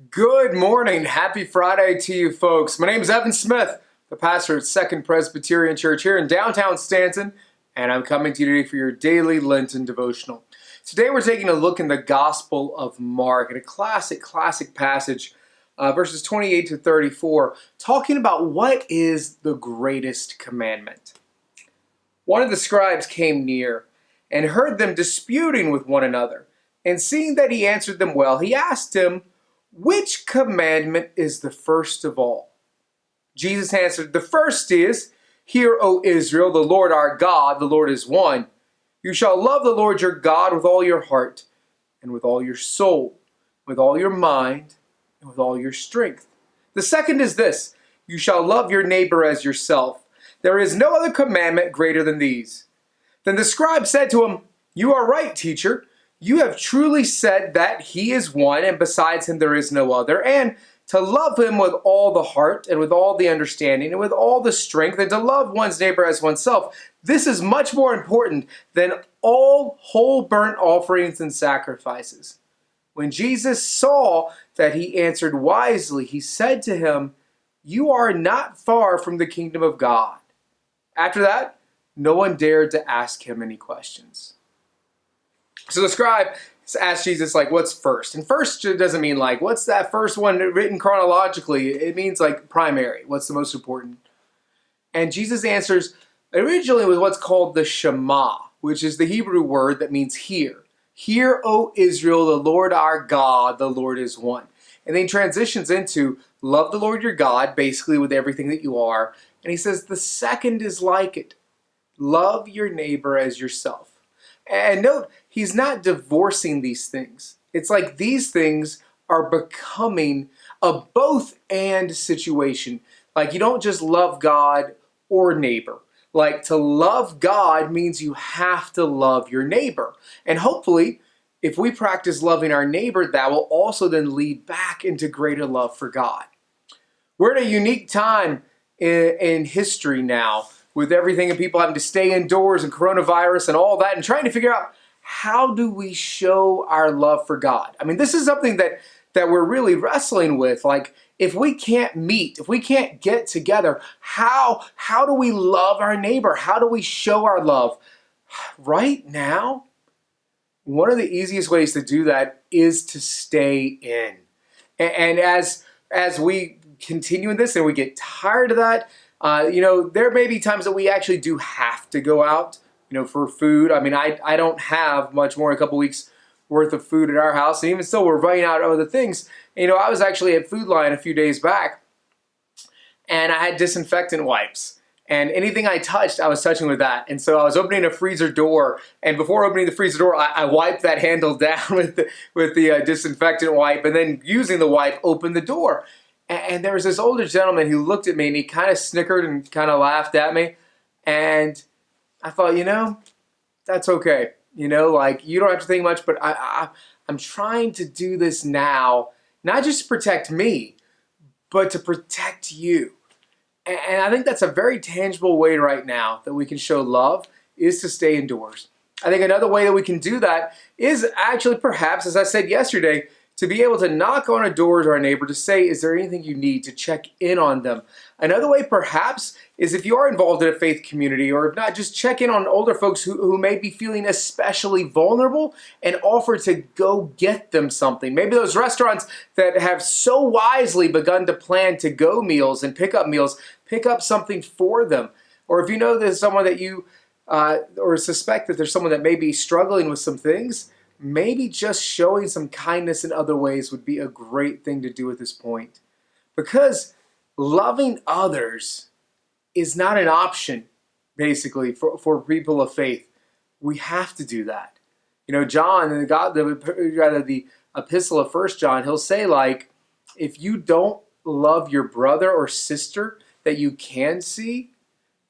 Good morning. Happy Friday to you folks. My name is Evan Smith, the pastor at Second Presbyterian Church here in downtown Stanton, and I'm coming to you today for your daily Lenten devotional. Today we're taking a look in the Gospel of Mark at a classic passage, verses 28 to 34, talking about what is the greatest commandment. One of the scribes came near and heard them disputing with one another, and seeing that he answered them well, he asked him, "Which commandment is the first of all?" Jesus answered, "The first is, Hear, O Israel, the Lord our God, the Lord is one. You shall love the Lord your God with all your heart, and with all your soul, with all your mind, and with all your strength. The second is this, you shall love your neighbor as yourself. There is no other commandment greater than these." Then the scribe said to him, "You are right, teacher. You have truly said that he is one, and besides him there is no other, and to love him with all the heart, and with all the understanding, and with all the strength, and to love one's neighbor as oneself. This is much more important than all whole burnt offerings and sacrifices." When Jesus saw that he answered wisely, he said to him, "You are not far from the kingdom of God." After that, no one dared to ask him any questions. So the scribe asked Jesus, what's first? And first doesn't mean what's that first one written chronologically? It means primary. What's the most important? And Jesus answers, originally was what's called the Shema, which is the Hebrew word that means hear. Hear, O Israel, the Lord our God, the Lord is one. And then he transitions into love the Lord your God, basically with everything that you are. And he says the second is like it. Love your neighbor as yourself. And note, he's not divorcing these things. It's like these things are becoming a both and situation. You don't just love God or neighbor. To love God means you have to love your neighbor. And hopefully, if we practice loving our neighbor, that will also then lead back into greater love for God. We're at a unique time in history now, with everything and people having to stay indoors and coronavirus and all that, and trying to figure out how do we show our love for God. I mean, this is something that we're really wrestling with. If we can't meet, if we can't get together, how do we love our neighbor? How do we show our love? Right now, one of the easiest ways to do that is to stay in. And as we continue in this and we get tired of that, there may be times that we actually do have to go out, for food. I mean, I don't have much more than a couple weeks worth of food at our house. And even still, we're running out of other things. I was actually at Food Line a few days back, and I had disinfectant wipes. And anything I touched, I was touching with that. And so I was opening a freezer door, and before opening the freezer door, I wiped that handle down with the disinfectant wipe, and then using the wipe, opened the door. And there was this older gentleman who looked at me and he kind of snickered and kind of laughed at me. And I thought, that's okay. You don't have to think much, but I'm trying to do this now, not just to protect me, but to protect you. And I think that's a very tangible way right now that we can show love is to stay indoors. I think another way that we can do that is actually perhaps, as I said yesterday, to be able to knock on a door to our neighbor to say, is there anything you need, to check in on them. Another way perhaps is if you are involved in a faith community, or if not, just check in on older folks who may be feeling especially vulnerable and offer to go get them something. Maybe those restaurants that have so wisely begun to plan to-go meals and pick up something for them. Or if you know there's someone that you, or suspect that there's someone that may be struggling with some things, maybe just showing some kindness in other ways would be a great thing to do at this point. Because loving others is not an option, basically, for people of faith. We have to do that. John, in the epistle of 1 John, he'll say, if you don't love your brother or sister that you can see,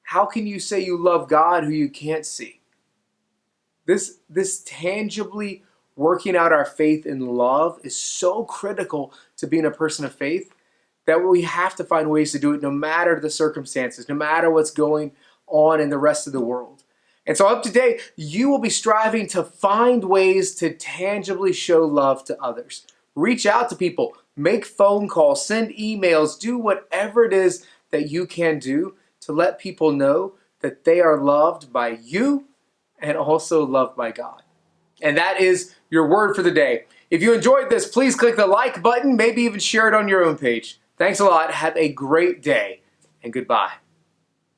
how can you say you love God who you can't see? This tangibly working out our faith in love is so critical to being a person of faith that we have to find ways to do it no matter the circumstances, no matter what's going on in the rest of the world. And so up to date, you will be striving to find ways to tangibly show love to others. Reach out to people. make phone calls, send emails, do whatever it is that you can do to let people know that they are loved by you and also loved by God. And that is your word for the day. If you enjoyed this, please click the like button, maybe even share it on your own page. Thanks a lot. Have a great day, and goodbye.